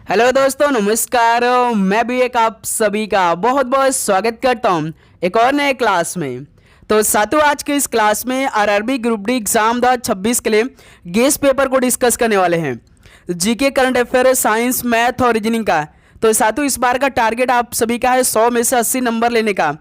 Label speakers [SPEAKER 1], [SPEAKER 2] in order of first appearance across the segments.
[SPEAKER 1] Hello दोस्तों, नमस्कार। मैं भी एक आप सभी का बहुत बहुत स्वागत करता हूं एक और नए क्लास में। तो साथियों, आज के इस क्लास में आरआरबी ग्रुप डी एग्जाम 2026 के लिए गेस पेपर को डिस्कस करने वाले हैं। GK, current affair, science, math और रीजनिंग का। तो साथियों, इस बार का टारगेट आप सभी का है 100 में से 80 नंबर लेने का।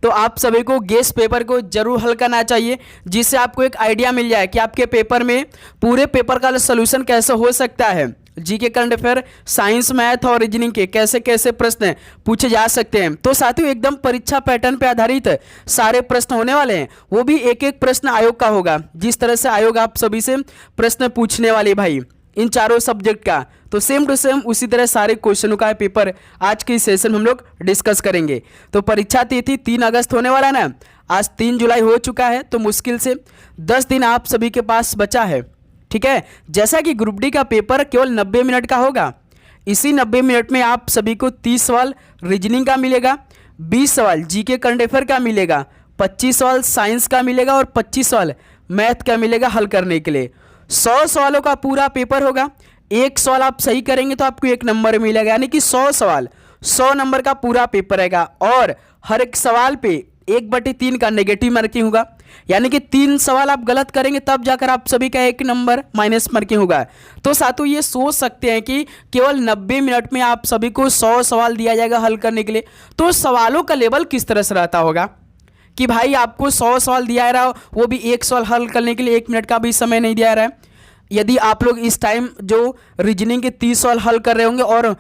[SPEAKER 1] तो आप सभी को गेस पेपर को जरूर हल करना चाहिए, जिससे आपको एक आइडिया मिल जाए कि आपके पेपर में पूरे पेपर का सोल्यूशन कैसे हो सकता है। GK, current affair, science, math और रीजनिंग के कैसे कैसे प्रश्न पूछे जा सकते हैं। तो साथियों, एकदम परीक्षा पैटर्न पे आधारित सारे प्रश्न होने वाले हैं, वो भी एक एक प्रश्न आयोग का होगा। जिस तरह से आयोग आप सभी से प्रश्न पूछने वाले भाई इन चारों सब्जेक्ट का, तो सेम टू सेम उसी तरह सारे क्वेश्चनों का पेपर आज के इस सेशन में हम लोग डिस्कस करेंगे। तो परीक्षा तिथि 3 अगस्त होने वाला है ना। आज 3 जुलाई हो चुका है, तो मुश्किल से 10 दिन आप सभी के पास बचा है। ठीक है, जैसा कि ग्रुप डी का पेपर केवल 90 मिनट का होगा। इसी 90 मिनट में आप सभी को 30 सवाल रीजनिंग का मिलेगा, 20 सवाल जीके करंट अफेयर का मिलेगा, 25 सवाल साइंस का मिलेगा और 25 सवाल मैथ का मिलेगा हल करने के लिए। 100 सवालों का पूरा पेपर होगा। एक सवाल आप सही करेंगे तो आपको 1 नंबर मिलेगा, यानी कि 100 सवाल 100 नंबर का पूरा पेपर रहेगा। और हर एक सवाल पे 1/3 का नेगेटिव मार्किंग होगा, यानी कि 3 सवाल आप गलत करेंगे तब जाकर आप सभी का 1 नंबर माइनस मार्किंग होगा। तो साथियों, ये सोच सकते हैं कि केवल 90 मिनट में आप सभी को 100 सवाल दिया जाएगा हल करने के लिए। तो सवालों का लेवल किस तरह से रहता होगा कि भाई आपको 100 सवाल दिया रहा हो, वो भी एक सवाल हल करने के लिए 1 मिनट का भी समय नहीं दिया रहा है। यदि आप लोग इस टाइम जो रीजनिंग के 30 सवाल हल कर रहे होंगे और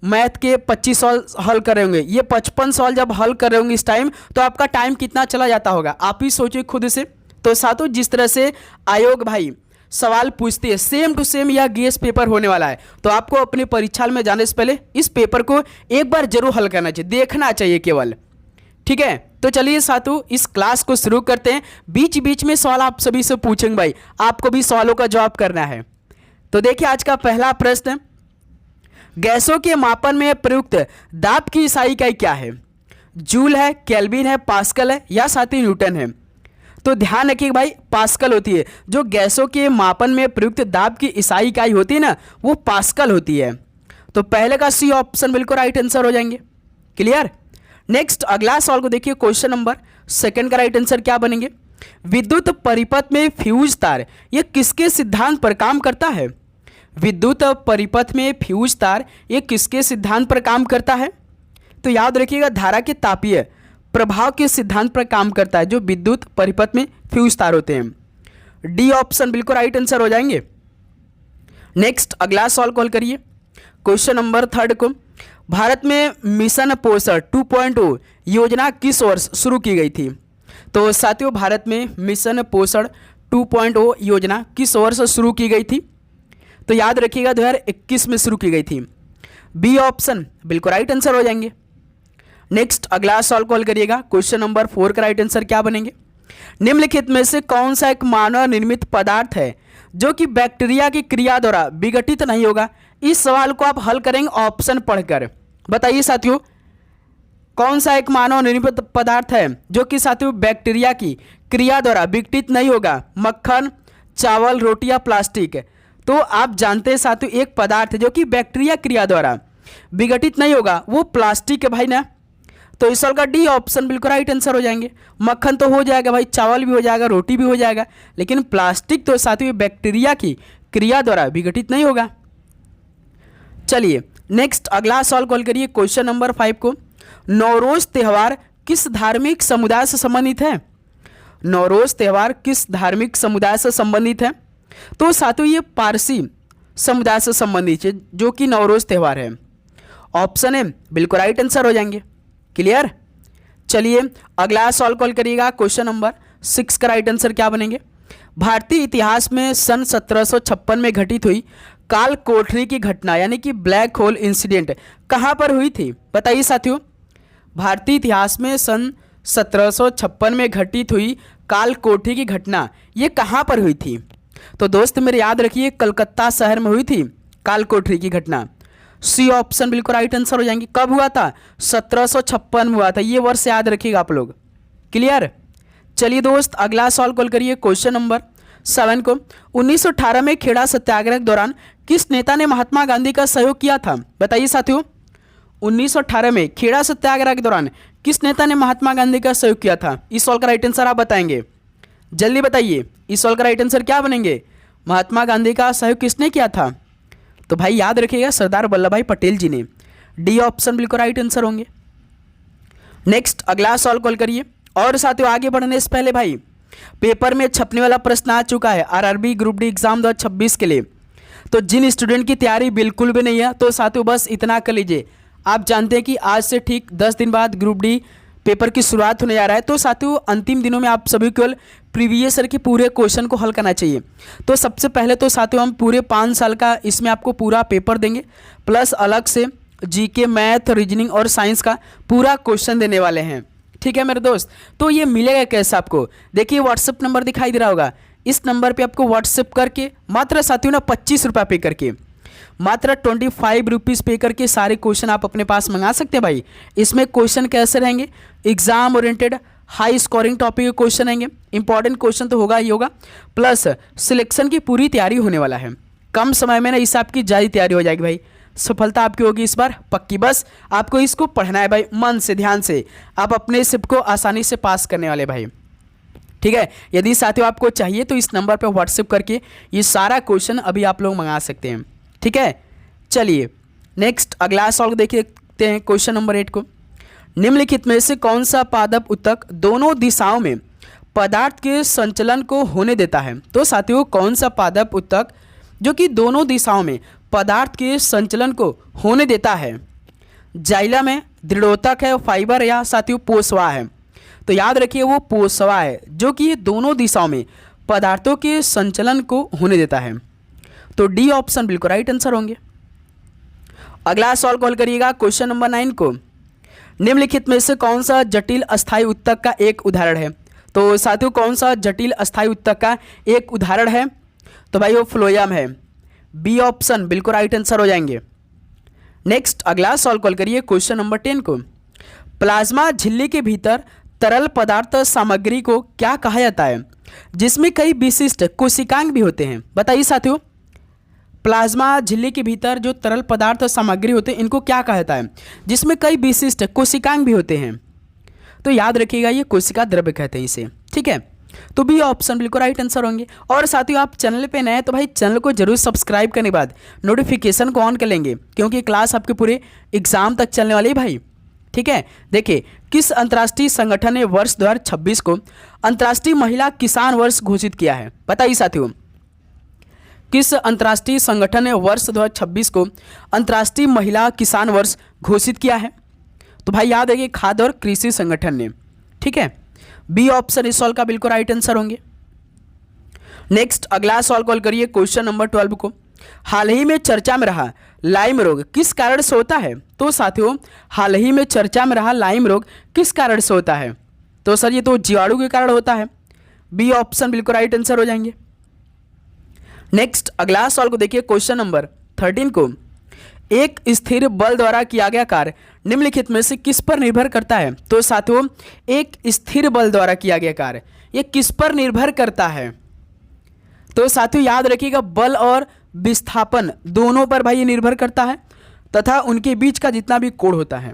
[SPEAKER 1] मैथ के 25 सवाल हल कर रहे होंगे, ये 55 सवाल जब हल कर रहे होंगे इस टाइम, तो आपका टाइम कितना चला जाता होगा, आप ही सोचिए खुद से। तो साथियों, जिस तरह से आयोग भाई सवाल पूछती है, सेम टू सेम यह गेस पेपर होने वाला है। तो आपको अपने परीक्षा में जाने से पहले इस पेपर को एक बार जरूर हल करना चाहिए, देखना चाहिए केवल। ठीक है, तो चलिए साथियों, इस क्लास को शुरू करते हैं। बीच बीच में सवाल आप सभी से पूछेंगे भाई, आपको भी सवालों का जवाब करना है। तो देखिए, आज का पहला प्रश्न, गैसों के मापन में प्रयुक्त दाब की ईसाई इकाई क्या है? जूल है, केल्विन है, पास्कल है या साथ ही न्यूटन है? तो ध्यान रखिए भाई, पास्कल होती है। जो गैसों के मापन में प्रयुक्त दाब की ईसाई इकाई होती है ना, वो पास्कल होती है। तो पहले का सी ऑप्शन बिल्कुल राइट आंसर हो जाएंगे। क्लियर। नेक्स्ट अगला सवाल को देखिए, क्वेश्चन नंबर 2 का राइट आंसर क्या बनेंगे? विद्युत परिपथ में फ्यूज तार ये किसके सिद्धांत पर काम करता है? विद्युत परिपथ में फ्यूज तार ये किसके सिद्धांत पर काम करता है? तो याद रखिएगा, धारा के तापीय प्रभाव के सिद्धांत पर काम करता है जो विद्युत परिपथ में फ्यूज तार होते हैं। डी ऑप्शन बिल्कुल राइट आंसर हो जाएंगे। नेक्स्ट अगला सवाल कॉल करिए, क्वेश्चन नंबर 3 को, भारत में मिशन पोषण 2.0 योजना किस वर्ष शुरू की गई थी? तो साथियों, भारत में मिशन पोषण 2.0 योजना किस वर्ष शुरू की गई थी? तो याद रखिएगा 2021 में शुरू की गई थी। बी ऑप्शन बिल्कुल राइट आंसर हो जाएंगे। नेक्स्ट अगला सवाल कॉल करिएगा, क्वेश्चन नंबर 4 का राइट आंसर क्या बनेंगे? निम्नलिखित में से कौन सा एक मानव निर्मित पदार्थ है जो कि बैक्टीरिया की क्रिया द्वारा विघटित नहीं होगा? इस सवाल को आप हल करेंगे ऑप्शन पढ़कर। बताइए साथियों, कौन सा एक मानव निर्मित पदार्थ है जो कि साथियों बैक्टीरिया की क्रिया द्वारा विघटित नहीं होगा? मक्खन, चावल, रोटी या प्लास्टिक? तो आप जानते हैं साथियों, एक पदार्थ है जो कि बैक्टीरिया क्रिया द्वारा विघटित नहीं होगा, वो प्लास्टिक है भाई ना। तो इस सवाल का डी ऑप्शन बिल्कुल राइट आंसर हो जाएंगे। मक्खन तो हो जाएगा भाई, चावल भी हो जाएगा, रोटी भी हो जाएगा, लेकिन प्लास्टिक तो साथियों बैक्टीरिया की क्रिया द्वारा विघटित नहीं होगा। चलिए नेक्स्ट अगला सवाल कॉल करिए, क्वेश्चन नंबर 5 को, नौरोज त्यौहार किस धार्मिक समुदाय से संबंधित है? नौरोज त्यौहार किस धार्मिक समुदाय से संबंधित है? तो साथियों, ये पारसी समुदाय से संबंधित है जो कि नौरोज त्यौहार है। ऑप्शन है बिल्कुल राइट आंसर हो जाएंगे। क्लियर। चलिए अगला सवाल कॉल करिएगा, क्वेश्चन नंबर 6 का राइट आंसर क्या बनेंगे? भारतीय इतिहास में सन 1756 में घटित हुई काल कोठरी की घटना यानी कि ब्लैक होल इंसिडेंट कहाँ पर हुई थी? बताइए साथियों, भारतीय इतिहास में सन 1756 में घटित हुई काल कोठरी की घटना ये कहाँ पर हुई थी? तो दोस्त मेरे याद रखिए, कलकत्ता शहर में हुई थी काल कोठरी की घटना। सी ऑप्शन बिल्कुल राइट आंसर हो जाएंगे। कब हुआ था? 1756 में हुआ था, ये वर्ष याद रखिएगा आप लोग। क्लियर। चलिए दोस्त अगला सवाल कॉल करिए, क्वेश्चन नंबर 7 को 1918 में खेड़ा सत्याग्रह के दौरान किस नेता ने महात्मा गांधी का सहयोग किया था? बताइए साथियों, 1918 में खेड़ा सत्याग्रह के दौरान किस नेता ने महात्मा गांधी का सहयोग किया था? इस सवाल का राइट आंसर आप बताएंगे, जल्दी बताइए। इस सवाल का राइट आंसर क्या बनेंगे? महात्मा गांधी का सहयोग किसने किया था? तो भाई याद रखिएगा, सरदार वल्लभ भाई पटेल जी ने। डी ऑप्शन बिल्कुल राइट आंसर होंगे। नेक्स्ट अगला सवाल कॉल करिए। और साथियों आगे बढ़ने से पहले भाई पेपर में छपने वाला प्रश्न आ चुका है आरआरबी ग्रुप डी एग्जाम 2026 के लिए। तो जिन स्टूडेंट की तैयारी बिल्कुल भी नहीं है तो साथियों बस इतना कर लीजिए। आप जानते हैं कि आज से ठीक 10 दिन बाद ग्रुप डी पेपर की शुरुआत होने जा रहा है। तो साथियों अंतिम दिनों में आप सभी केवल प्रीवियस ईयर के पूरे क्वेश्चन को हल करना चाहिए। तो सबसे पहले तो साथियों हम पूरे 5 साल का इसमें आपको पूरा पेपर देंगे, प्लस अलग से जीके, मैथ, रीजनिंग और साइंस का पूरा क्वेश्चन देने वाले हैं। ठीक है मेरे दोस्त, तो ये मिलेगा कैसे आपको? देखिए व्हाट्सएप नंबर दिखाई दे रहा होगा, इस नंबर पे आपको व्हाट्सएप करके मात्र साथियों ना 25 रुपये पे करके, मात्र 25 रुपीज़ पे करके सारे क्वेश्चन आप अपने पास मंगा सकते हैं भाई। इसमें क्वेश्चन कैसे रहेंगे? Exam oriented high scoring topic के क्वेश्चन रहेंगे, इंपॉर्टेंट क्वेश्चन तो होगा ही होगा, प्लस सिलेक्शन की पूरी तैयारी होने वाला है। कम समय में ना इस आपकी ज़्यादा तैयारी हो जाएगी भाई, सफलता आपकी होगी इस बार पक्की। बस आपको इसको पढ़ना है भाई, मन से, ध्यान से, आप अपने सिप को आसानी से पास करने वाले भाई। ठीक है, यदि साथियों आपको चाहिए तो इस नंबर पर व्हाट्सएप करके ये सारा क्वेश्चन अभी आप लोग मंगा सकते हैं। ठीक है, चलिए नेक्स्ट अगला सवाल देखते हैं क्वेश्चन नंबर 8 को। निम्नलिखित में से कौन सा पादप उत्तक दोनों दिशाओं में पदार्थ के संचलन को होने देता है? तो साथियों कौन सा पादप उत्तक जो कि दोनों दिशाओं में पदार्थ के संचलन को होने देता है? जाइलम है, दृढ़ोतक है, फाइबर या साथियों पोषवा है? तो याद रखिए वो पोषवा है जो कि दोनों दिशाओं में पदार्थों के संचलन को होने देता है। तो डी ऑप्शन बिल्कुल राइट आंसर होंगे। अगला सवाल कॉल करिएगा क्वेश्चन नंबर 9 को। निम्नलिखित में से कौन सा जटिल अस्थायी उत्तक का एक उदाहरण है? तो साथियों कौन सा जटिल अस्थायी उत्तक का एक उदाहरण है? तो भाई वो फ्लोएम है। बी ऑप्शन बिल्कुल राइट आंसर हो जाएंगे। नेक्स्ट अगला सवाल कॉल करिए क्वेश्चन नंबर 10 को। प्लाज्मा झिल्ली के भीतर तरल पदार्थ सामग्री को क्या कहा जाता है जिसमें कई विशिष्ट कोशिकांग भी होते हैं? बताइए साथियों, प्लाज्मा झिल्ली के भीतर जो तरल पदार्थ सामग्री होते हैं इनको क्या कहा जाता है जिसमें कई विशिष्ट कोशिकांग भी होते हैं? तो याद रखिएगा ये कोशिका द्रव्य कहते हैं इसे। ठीक है, तो बी ऑप्शन बिल्कुल राइट आंसर होंगे। और साथियों आप चैनल पे नए हैं तो भाई चैनल को जरूर सब्सक्राइब करने के बाद नोटिफिकेशन को ऑन कर लेंगे क्योंकि क्लास आपके पूरे एग्जाम तक चलने वाली है भाई। ठीक है, देखिए किस अंतर्राष्ट्रीय संगठन ने वर्ष 2026 को अंतर्राष्ट्रीय महिला किसान वर्ष घोषित किया है? बताइए साथियों, किस अंतर्राष्ट्रीय संगठन ने वर्ष 2026 को अंतर्राष्ट्रीय महिला किसान वर्ष घोषित किया है? तो भाई याद है कि खाद्य और कृषि संगठन ने। ठीक है, बी ऑप्शन इस सवाल का बिल्कुल राइट आंसर होंगे। नेक्स्ट अगला सवाल कॉल करिए क्वेश्चन नंबर 12 को। हाल ही में चर्चा में रहा लाइम रोग किस कारण से होता है? तो साथियों हाल ही में चर्चा में रहा लाइम रोग किस कारण से होता है? तो सर ये तो जीवाणु के कारण होता है। बी ऑप्शन बिल्कुल राइट आंसर हो जाएंगे। नेक्स्ट अगला सवाल को देखिए क्वेश्चन नंबर 13 को। एक स्थिर बल द्वारा किया गया कार्य निम्नलिखित में से किस पर निर्भर करता है? तो साथियों एक स्थिर बल द्वारा किया गया कार्य ये किस पर निर्भर करता है? तो साथियों याद रखिएगा बल और विस्थापन दोनों पर भाई ये निर्भर करता है तथा उनके बीच का जितना भी कोण होता है।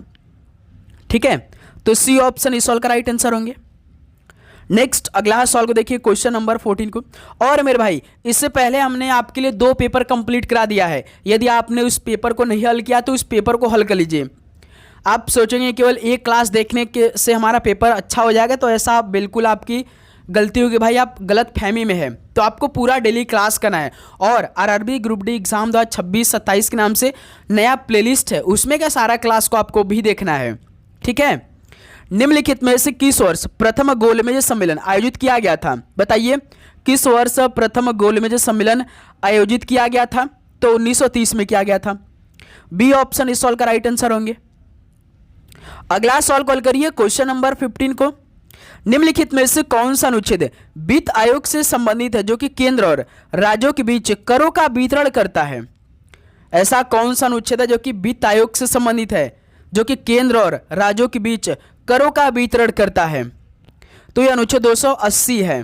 [SPEAKER 1] ठीक है, तो सी ऑप्शन इस सवाल का राइट आंसर होंगे। नेक्स्ट अगला सवाल को देखिए क्वेश्चन नंबर 14 को। और मेरे भाई इससे पहले हमने आपके लिए 2 पेपर कंप्लीट करा दिया है। यदि आपने उस पेपर को नहीं हल किया तो उस पेपर को हल कर लीजिए। आप सोचेंगे केवल एक क्लास देखने के से हमारा पेपर अच्छा हो जाएगा, तो ऐसा बिल्कुल आपकी गलती होगी भाई, आप गलत फहमी में है। तो आपको पूरा डेली क्लास करना है। और आरआरबी ग्रुप डी एग्जाम 2026-27 के नाम से नया प्लेलिस्ट है, उसमें क्या सारा क्लास को आपको भी देखना है। ठीक है, निम्नलिखित में से किस वर्ष प्रथम गोलमेज सम्मेलन आयोजित किया गया था? बताइए किस वर्ष प्रथम गोलमेज सम्मेलन आयोजित किया गया था? तो 1930 में किया गया था। बी ऑप्शन इस सवाल का राइट आंसर होंगे। अगला सवाल कॉल करिए क्वेश्चन नंबर 15 को। निम्नलिखित में से कौन सा अनुच्छेद वित्त आयोग से संबंधित है जो कि केंद्र और राज्यों के बीच करों का वितरण करता है? ऐसा कौन सा अनुच्छेद है जो कि वित्त आयोग से संबंधित है जो कि केंद्र और राज्यों के बीच करों का वितरण करता है? तो यह अनुच्छेद 280 है।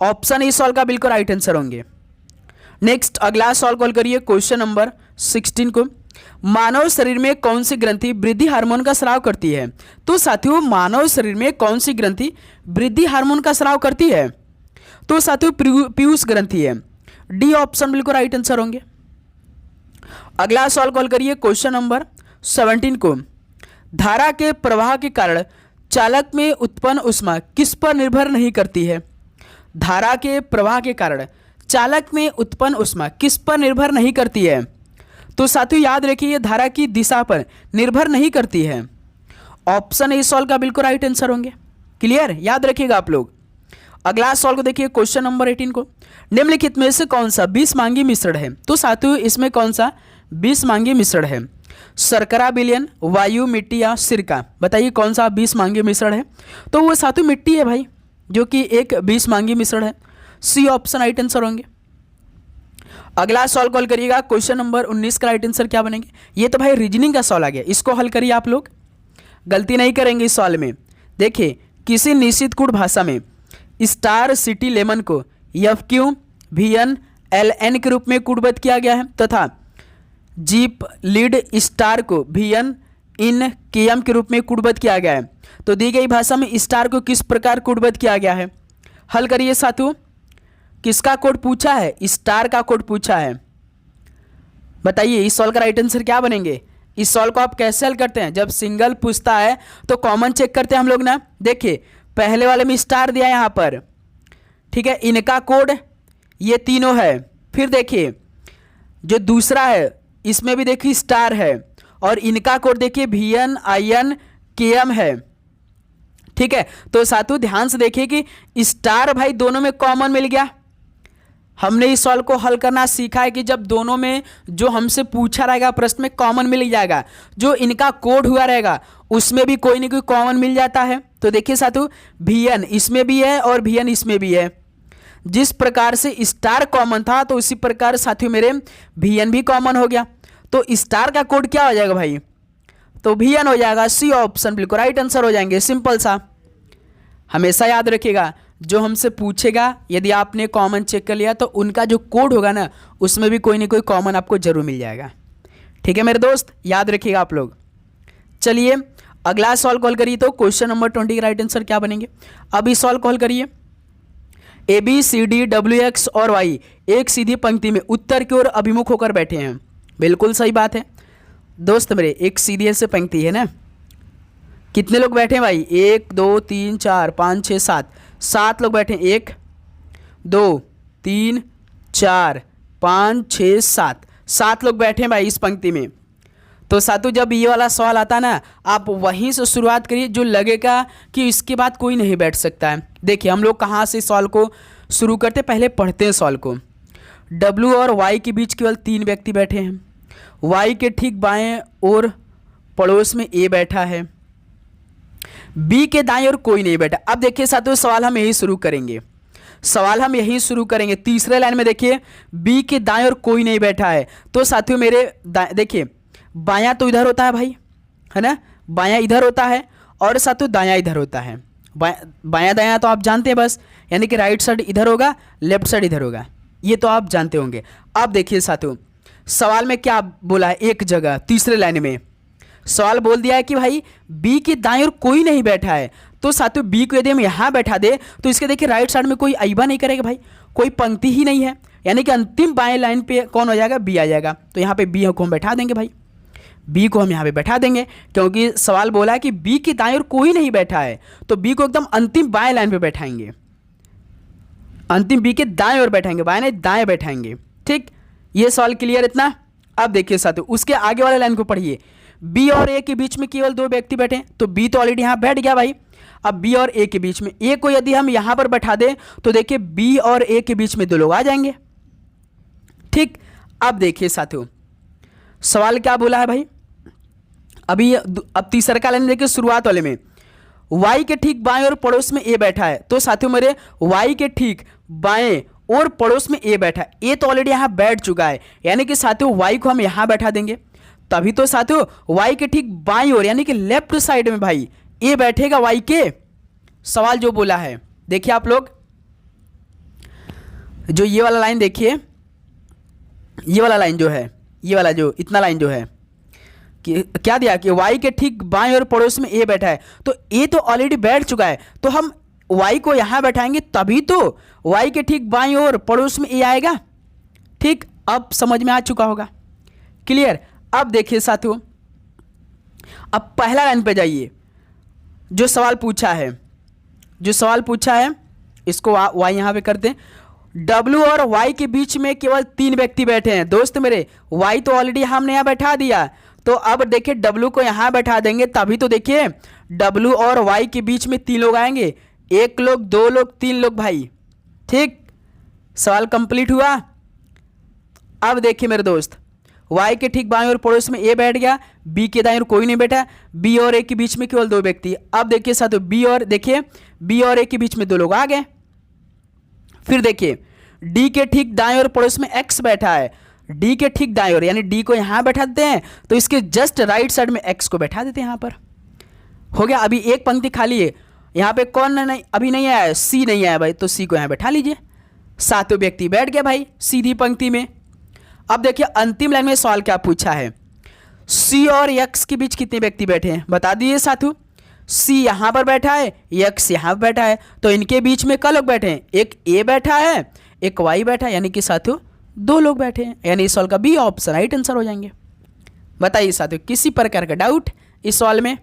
[SPEAKER 1] ऑप्शन ए सॉल्व का बिल्कुल राइट आंसर होंगे। नेक्स्ट अगला सॉल्व कॉल करिए क्वेश्चन नंबर 16 को। मानव शरीर में कौन सी ग्रंथि वृद्धि हार्मोन का स्राव करती है? तो साथियों मानव शरीर में कौन सी ग्रंथि वृद्धि हार्मोन का स्राव करती है? तो साथियों पीयूष ग्रंथि है। डी ऑप्शन बिल्कुल राइट आंसर होंगे। अगला सॉल्व कॉल करिए क्वेश्चन नंबर 17 को। धारा के प्रवाह के कारण चालक में उत्पन्न ऊष्मा किस पर निर्भर नहीं करती है? धारा के प्रवाह के कारण चालक में उत्पन्न ऊष्मा किस पर निर्भर नहीं करती है? तो साथियों याद रखिए ये धारा की दिशा पर निर्भर नहीं करती है। ऑप्शन ए सॉल्व का बिल्कुल राइट आंसर होंगे। क्लियर, याद रखिएगा आप लोग। अगला सॉल्व को देखिए क्वेश्चन नंबर 18 को। निम्नलिखित में से कौन सा 20 मांगी मिश्रण है? तो साथियों इसमें कौन सा 20 मांगी मिश्रण है? शर्करा, विलयन, वायु, मिट्टी या सिरका? बताइए कौन सा 20 मांगी मिश्रण है? तो वो साथियों मिट्टी है भाई, जो कि एक 20 मांगी मिश्रण है। सी ऑप्शन राइट आंसर होंगे। अगला सॉल्व कॉल करिएगा क्वेश्चन नंबर 19 का राइट आंसर क्या बनेंगे? ये तो भाई रीजनिंग का सॉल्व आ गया, इसको हल करिए आप लोग, गलती नहीं करेंगे इस सॉल्व में। देखिए किसी निश्चित कूट भाषा में स्टार सिटी लेमन को FQ, VN, LN के रूप में कूटबद्ध किया गया है तथा जीप लीड स्टार को VN इन KM के रूप में कूटबद्ध किया गया है। तो दी गई भाषा में स्टार को किस प्रकार कूटबद्ध किया गया है? हल करिए साथियों। किसका कोड पूछा है? स्टार का कोड पूछा है। बताइए इस सॉल्व का राइट आंसर क्या बनेंगे? इस सॉल्व को आप कैसे हल करते हैं? जब सिंगल पूछता है तो कॉमन चेक करते हैं हम लोग ना। देखिए पहले वाले में स्टार दिया है यहाँ पर, ठीक है, इनका कोड ये तीनों है। फिर देखिए जो दूसरा है इसमें भी देखिए स्टार है और इनका कोड देखिए VN IN KM है, ठीक है। तो साथियों ध्यान से देखिए कि स्टार भाई दोनों में कॉमन मिल गया। हमने इस सवाल को हल करना सीखा है कि जब दोनों में जो हमसे पूछा रहेगा प्रश्न में कॉमन मिल जाएगा, जो इनका कोड हुआ रहेगा उसमें भी कोई ना कोई कॉमन मिल जाता है। तो देखिए साथियों VN इसमें भी है और VN इसमें भी है। जिस प्रकार से स्टार कॉमन था तो उसी प्रकार साथियों मेरे VN भी कॉमन हो गया। तो स्टार का कोड क्या हो जाएगा भाई? तो VN हो जाएगा। सी ऑप्शन बिल्कुल राइट आंसर हो जाएंगे। सिंपल सा, हमेशा याद रखिएगा जो हमसे पूछेगा यदि आपने कॉमन चेक कर लिया तो उनका जो कोड होगा ना उसमें भी कोई ना कोई कॉमन आपको जरूर मिल जाएगा। ठीक है मेरे दोस्त, याद रखिएगा आप लोग। चलिए अगला सॉल्व कॉल करिए। तो क्वेश्चन नंबर 20 के राइट आंसर क्या बनेंगे? अभी सॉल्व कॉल करिए। ABCD WX और Y एक सीधी पंक्ति में उत्तर की ओर अभिमुख होकर बैठे हैं। बिल्कुल सही बात है दोस्त मेरे, एक सीधी ऐसे पंक्ति है ना। कितने लोग बैठे हैं भाई? 1 2 3 4 5 6 7 7 लोग बैठे हैं। 1 2 3 4 5 6 7 7 लोग बैठे हैं भाई इस पंक्ति में। तो साथियों जब ये वाला सवाल आता है ना आप वहीं से शुरुआत करिए जो लगेगा कि इसके बाद कोई नहीं बैठ सकता है। देखिए हम लोग कहाँ से सवाल को शुरू करते, पहले पढ़ते हैं सवाल को। W और Y के बीच केवल 3 व्यक्ति बैठे हैं। Y के ठीक बाएं और पड़ोस में A बैठा है। B के दाएं और कोई नहीं बैठा। अब देखिए साथियों सवाल हम यही शुरू करेंगे, सवाल हम यही शुरू करेंगे। तीसरे लाइन में देखिए B के दाएं और कोई नहीं बैठा है। तो साथियों मेरे देखिए बायां तो इधर होता है भाई, है ना, बायां इधर होता है और साथियों दायां इधर होता है। बायां दायां तो आप जानते हैं बस, यानी कि राइट साइड इधर होगा, लेफ्ट साइड इधर होगा, ये तो आप जानते होंगे। अब देखिए साथियों सवाल में क्या बोला है, एक जगह तीसरे लाइन में सवाल बोल दिया है कि भाई B के दाएं और कोई नहीं बैठा है। तो साथियों B को यदि हम यहाँ बैठा दे तो इसके देखिए राइट साइड में कोई अइबा नहीं करेगा भाई, कोई पंक्ति ही नहीं है, यानी कि अंतिम बाएं लाइन पे कौन हो जाएगा? B आ जाएगा। तो यहाँ पे B को हम बैठा देंगे भाई, B को हम यहाँ पे बैठा देंगे क्योंकि सवाल बोला है कि B के दाएं और कोई नहीं बैठा है। तो B को एकदम अंतिम बाएं लाइन पे बैठाएंगे, अंतिम B के दाएं और बैठाएंगे, बाएं नहीं दाएं बैठाएंगे। ठीक, ये सवाल क्लियर इतना। अब देखिए साथियों उसके आगे वाले लाइन को पढ़िए। B और A के बीच में केवल 2 व्यक्ति बैठे, तो B तो ऑलरेडी यहाँ बैठ गया भाई। अब B और A के बीच में A को यदि हम यहाँ पर बैठा दें तो देखिए B और A के बीच में 2 लोग आ जाएंगे। ठीक, अब देखिए साथियों सवाल क्या बोला है भाई? अब तीसरा का लाइन देखिए शुरुआत वाले में Y के ठीक बाएं और पड़ोस में A बैठा है। तो साथियों मेरे Y के ठीक बाएं और पड़ोस में A बैठा है। A तो ऑलरेडी यहाँ बैठ चुका है, यानी कि साथियों Y को हम यहाँ बैठा देंगे। तभी तो साथियों Y के ठीक बाईं ओर यानी कि लेफ्ट साइड में भाई A बैठेगा Y के। सवाल जो बोला है देखिए आप लोग, जो ये वाला लाइन देखिए, ये वाला लाइन जो है, ये वाला जो इतना लाइन जो है कि क्या दिया कि y के ठीक बाएं और पड़ोस में a बैठा है, तो a तो ऑलरेडी बैठ चुका है, तो हम y को यहां बैठाएंगे तभी तो y के ठीक बाएं और पड़ोस में a आएगा। ठीक, अब समझ में आ चुका होगा, क्लियर। अब देखिए साथियों, अब पहला लाइन पे जाइए, जो सवाल पूछा है, इसको y यहां पे करते हैं। W और Y के बीच में केवल 3 व्यक्ति बैठे हैं दोस्त मेरे, Y तो ऑलरेडी हमने यहाँ बैठा दिया, तो अब देखिए W को यहाँ बैठा देंगे तभी तो देखिए W और Y के बीच में 3 लोग आएंगे, 1 लोग, 2 लोग, 3 लोग भाई। ठीक, सवाल कंप्लीट हुआ। अब देखिए मेरे दोस्त, Y के ठीक बाएं और पड़ोस में A बैठ गया, B के दाएं और कोई नहीं बैठा, B और A के बीच में केवल 2 व्यक्ति। अब देखिए साथियों, B और A के बीच में 2 लोग आ गए। फिर देखिए D के ठीक दाएं और पड़ोस में X बैठा है, D के ठीक दाएं और, यानी D को यहां बैठा देते हैं, तो इसके जस्ट राइट साइड में X को बैठा देते हैं। यहां पर हो गया, अभी एक पंक्ति खाली है, यहां पे कौन नहीं अभी नहीं आया, C नहीं आया भाई, तो C को यहां बैठा लीजिए, 7 व्यक्ति बैठ गए भाई सीधी पंक्ति में। अब देखिए अंतिम लाइन में सवाल क्या पूछा है, C और X के बीच कितने व्यक्ति बैठे हैं बता दीजिए साथियों। C यहां पर बैठा है, X यहां पर बैठा है, तो इनके बीच में क्या लोग बैठे हैं, एक A बैठा है, एक Y बैठा है, यानी कि साथियों 2 लोग बैठे हैं, यानी इस सवाल का बी ऑप्शन राइट आंसर हो जाएंगे। बताइए साथियों, किसी प्रकार का डाउट इस सवाल में?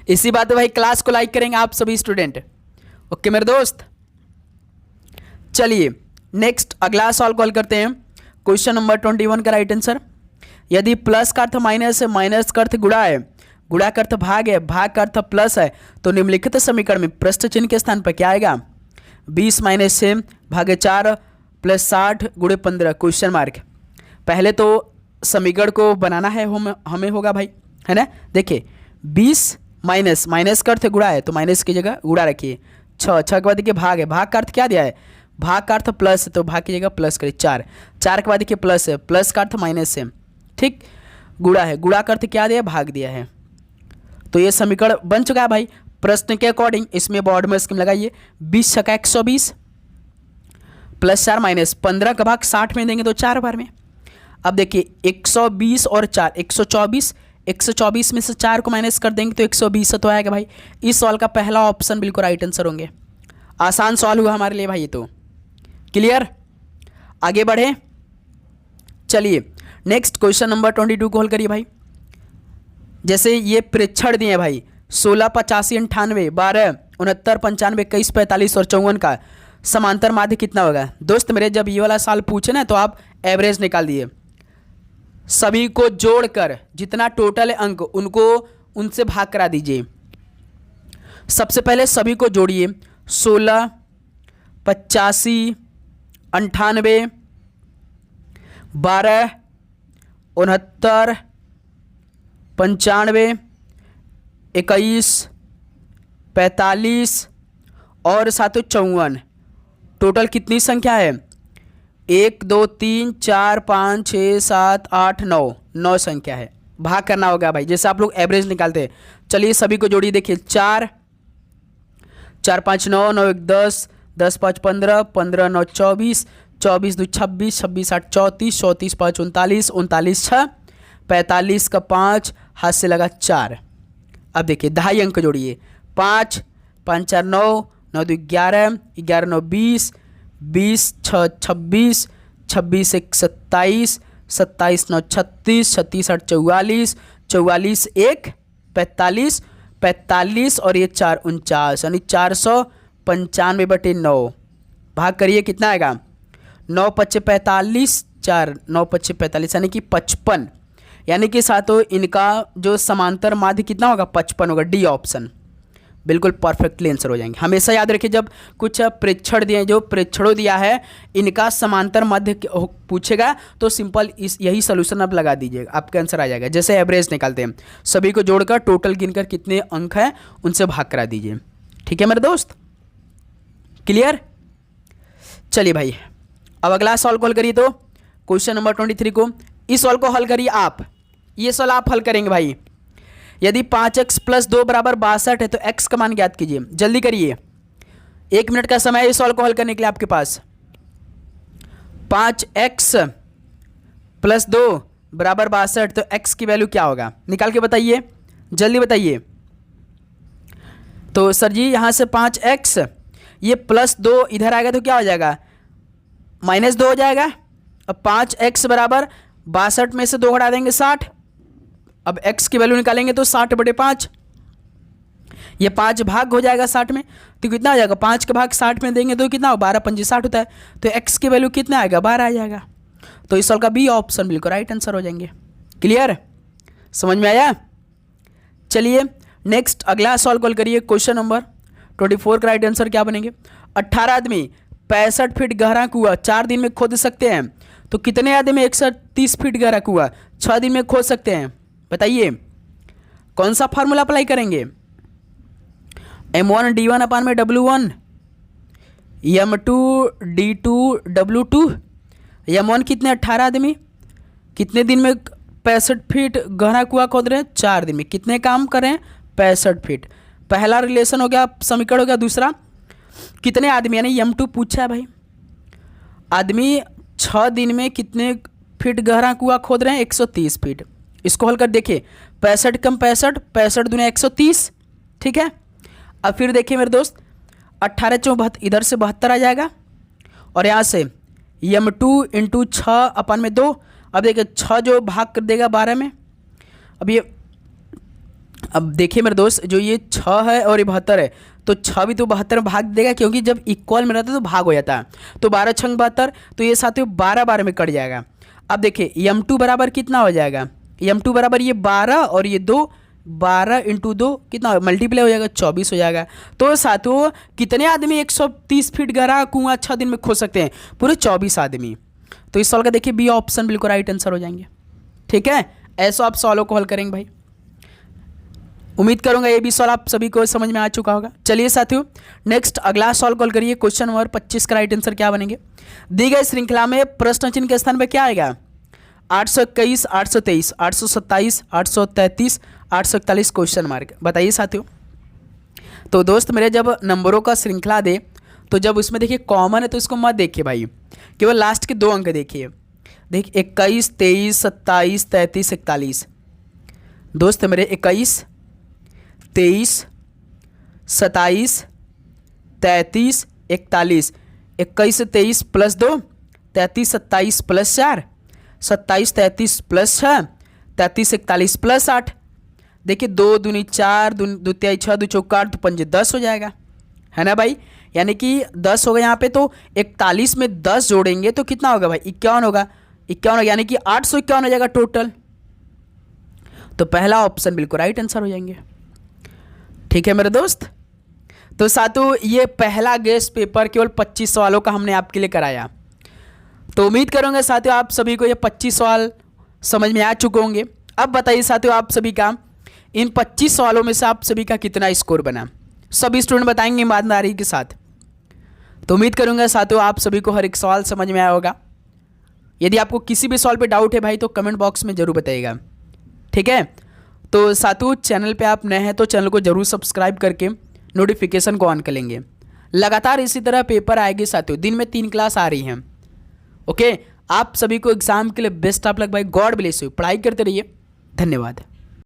[SPEAKER 1] इसी बात पे भाई क्लास को लाइक करेंगे आप सभी स्टूडेंट। ओके मेरे दोस्त, चलिए नेक्स्ट अगला सवाल कॉल करते हैं। क्वेश्चन नंबर 21 का राइट आंसर, यदि प्लस का अर्थ माइनस है, माइनस का अर्थ गुणा है, गुणा का अर्थ भाग है, भाग का अर्थ प्लस है, तो निम्नलिखित समीकरण में प्रश्न चिन्ह के स्थान पर क्या आएगा? 20 - 6 भागे 4 + 60 × 15 क्वेश्चन मार्क। पहले तो समीकरण को बनाना है हमें होगा भाई, है ना। देखिए 20 माइनस का अर्थ गुणा है, तो माइनस की जगह गुणा रखिए, 6 के बाद देखिए भाग है, भाग का अर्थ क्या दिया है, भाग का अर्थ प्लस है, तो भाग की जगह प्लस करिए, 4 के बाद देखिए प्लस है, प्लस का अर्थ माइनस है, ठीक, गुणा है, गुणा का अर्थ क्या दिया, भाग दिया है, तो ये समीकरण बन चुका है भाई। प्रश्न के अकॉर्डिंग इसमें बोर्ड में स्कीम लगाइए, 20 × 120 + 4 - 15 का भाग 60 में देंगे तो 4 बार में। अब देखिए 120 और 4 124, 124 में से 4 को माइनस कर देंगे तो 120 तो आएगा भाई। इस सवाल का पहला ऑप्शन बिल्कुल राइट आंसर होंगे। आसान सवाल हुआ हमारे लिए भाई, ये तो क्लियर। आगे बढ़े, चलिए नेक्स्ट क्वेश्चन नंबर 22 को हल करिए भाई। जैसे ये प्रेक्षण दिए भाई 16, 85, 98, 12, 69, 95, 21, 45 और 54 का समांतर माध्य कितना होगा? दोस्त मेरे जब ये वाला साल पूछे ना तो आप एवरेज निकाल दिए, सभी को जोड़कर जितना टोटल अंक उनको उनसे भाग करा दीजिए। सबसे पहले सभी को जोड़िए, 16, 85, 98, 12, 69, 95, 21, 45 और 54, टोटल कितनी संख्या है? 1, 2, 3, 4, 5, 6, 7, 8, 9 संख्या है। भाग करना होगा भाई, जैसे आप लोग एवरेज निकालते हैं। चलिए सभी को जोड़िए, देखिए 4, 5, 9, 9, 1, 10, 10, 5, 15, 15, 9, 24, 24, 2, 26, 26, 8, 34, 34, 5, 39, 39, 6, 45 का 5, हाथ से लगा 4। अब देखिए दहाई अंक जोड़िए, 5, 5, 4, 9, 9, 2, 11, 11, 9, 20, 20, 6, 26, 26, 1, 27, 27, 9, 36, 36, 8, 44, 44, 1, 45, 45 और ये 4, 49, यानी 495/9। भाग करिए कितना आएगा? 9, 5, 45, 4, 9, 5, 45 यानी कि 55, यानी कि साथों इनका जो समांतर माध्य कितना होगा? 55 होगा। डी ऑप्शन बिल्कुल परफेक्टली आंसर हो जाएंगे। हमेशा याद रखिए जब कुछ प्रेक्षण दिए, जो प्रेक्षणों दिया है इनका समांतर माध्य पूछेगा तो सिंपल यही सोल्यूशन आप लगा दीजिएगा, आपका आंसर आ जाएगा। जैसे एवरेज निकालते हैं, सभी को जोड़कर टोटल गिनकर कितने अंक हैं उनसे भाग करा दीजिए। ठीक है मेरे दोस्त, क्लियर। चलिए भाई अब अगला सवाल हल करिए, तो क्वेश्चन नंबर 23 को, इस सवाल को हल करिए आप। ये सवाल आप हल करेंगे भाई। यदि 5x + 2 = 62 है तो x का मान ज्ञात कीजिए। जल्दी करिए, 1 मिनट का समय है इस सवाल को हल करने के लिए आपके पास। 5x प्लस 2 बराबर 62, तो x की वैल्यू क्या होगा निकाल के बताइए, जल्दी बताइए। तो सर जी यहाँ से 5x, ये प्लस 2 इधर आएगा तो क्या हो जाएगा, -2 हो जाएगा। अब 5x बराबर 62 में से 2 घटा देंगे 60। अब x की वैल्यू निकालेंगे तो 60/5, ये 5 भाग हो जाएगा 60 में, तो कितना आ जाएगा, 5 का भाग 60 में देंगे तो कितना हो, 12×5 = 60 होता है। तो x की वैल्यू कितना आएगा, 12 आ जाएगा। तो इस सवाल का बी ऑप्शन बिल्कुल राइट आंसर हो जाएंगे। क्लियर, समझ में आया। चलिए नेक्स्ट अगला सवाल कॉल करिए। क्वेश्चन नंबर 24 का राइट आंसर क्या बनेंगे। 18 आदमी 65 फीट गहरा कुआं 4 दिन में खोद सकते हैं, तो कितने आदमी 130 फीट गहरा कुआं 6 दिन में खोद सकते हैं, बताइए। कौन सा फार्मूला अप्लाई करेंगे, m1 d1 अपान में w1, m2 d2 w2। m1 कितने 18 आदमी कितने दिन में 65 फीट गहरा कुआं खोद रहे हैं, 4 दिन में। कितने काम कर रहे हैं, 65 फीट। पहला रिलेशन हो गया, समीकरण हो गया। दूसरा कितने आदमी, यानी m2 पूछा है भाई, आदमी 6 दिन में कितने फीट गहरा कुआं खोद रहे हैं, 130 फीट। इसको हल कर देखिए, 65 कम 65, 65 दूनी 130, ठीक है। अब फिर देखिए मेरे दोस्त, 18 × 72 इधर से 72 आ जाएगा, और यहाँ से m2 × 6 अपान में 2। अब देखिए 6 जो भाग कर देगा 12 में। अब देखिए मेरे दोस्त, जो ये 6 है और ये 72 है, तो 6 भी तो 72 में भाग देगा, क्योंकि जब इक्वल में रहता है तो भाग हो जाता है। तो 12 × 72, तो ये साथियों 12 में कट जाएगा। अब देखिए m2 बराबर कितना हो जाएगा, m2 बराबर ये 12 और ये 2, 12 × 2 कितना मल्टीप्लाई हो जाएगा, 24 हो जाएगा। तो साथियों कितने आदमी 130 फीट गहरा कुआं 6 दिन में खोद सकते हैं, पूरे 24 आदमी। तो इस सवाल का देखिए बी ऑप्शन बिल्कुल राइट आंसर हो जाएंगे, ठीक है। ऐसा आप सवालों को हल करेंगे भाई। उम्मीद करूंगा ये भी सवाल आप सभी को समझ में आ चुका होगा। चलिए साथियों नेक्स्ट अगला सवाल कॉल करिए। क्वेश्चन नंबर 25 का राइट आंसर क्या बनेंगे। दी गई श्रृंखला में प्रश्न चिन्ह के स्थान पर क्या आएगा, 821, 823, 827, 833, 841 क्वेश्चन मार्क, बताइए साथियों। तो दोस्त मेरे जब नंबरों का श्रृंखला दे, तो जब उसमें देखिए कॉमन है तो इसको मत देखिए भाई, केवल लास्ट के 2 अंक देखिए। देखिए 21, 23, 27, 33, 41। दोस्त मेरे 21, 23, 27, 33, 41। 21 से 23 + 2, 33, 27 + 4, 27, 33 + 6, 33, 41 + 8। देखिए 2 दूनी 4, 2 तिहाई 6, 2 चौका 8, 2 पंजे 10 हो जाएगा, है ना भाई। यानी कि 10 होगा यहाँ पे, तो 41 में 10 जोड़ेंगे तो कितना होगा भाई, 51 होगा। 51 होगा, यानी कि 851 हो जाएगा टोटल। तो पहला ऑप्शन बिल्कुल राइट आंसर हो जाएंगे, ठीक है मेरे दोस्त। तो साथियों ये पहला गेस्ट पेपर केवल 25 सवालों का हमने आपके लिए कराया। तो उम्मीद करूंगा साथियों आप सभी को ये 25 सवाल समझ में आ चुके होंगे। अब बताइए साथियों आप सभी का इन 25 सवालों में से आप सभी का कितना स्कोर बना, सभी स्टूडेंट बताएंगे ईमानदारी के साथ। तो उम्मीद करूंगा साथियों आप सभी को हर एक सवाल समझ में आया होगा। यदि आपको किसी भी सवाल पे डाउट है भाई तो कमेंट बॉक्स में जरूर बताइएगा, ठीक है। तो साथियों चैनल पे आप नए हैं तो चैनल को जरूर सब्सक्राइब करके नोटिफिकेशन को ऑन कर लेंगे। लगातार इसी तरह पेपर आएगी साथियों, दिन में 3 क्लास आ रही हैं। ओके, आप सभी को एग्जाम के लिए बेस्ट ऑफ लक भाई। गॉड ब्लेस यू, पढ़ाई करते रहिए, धन्यवाद।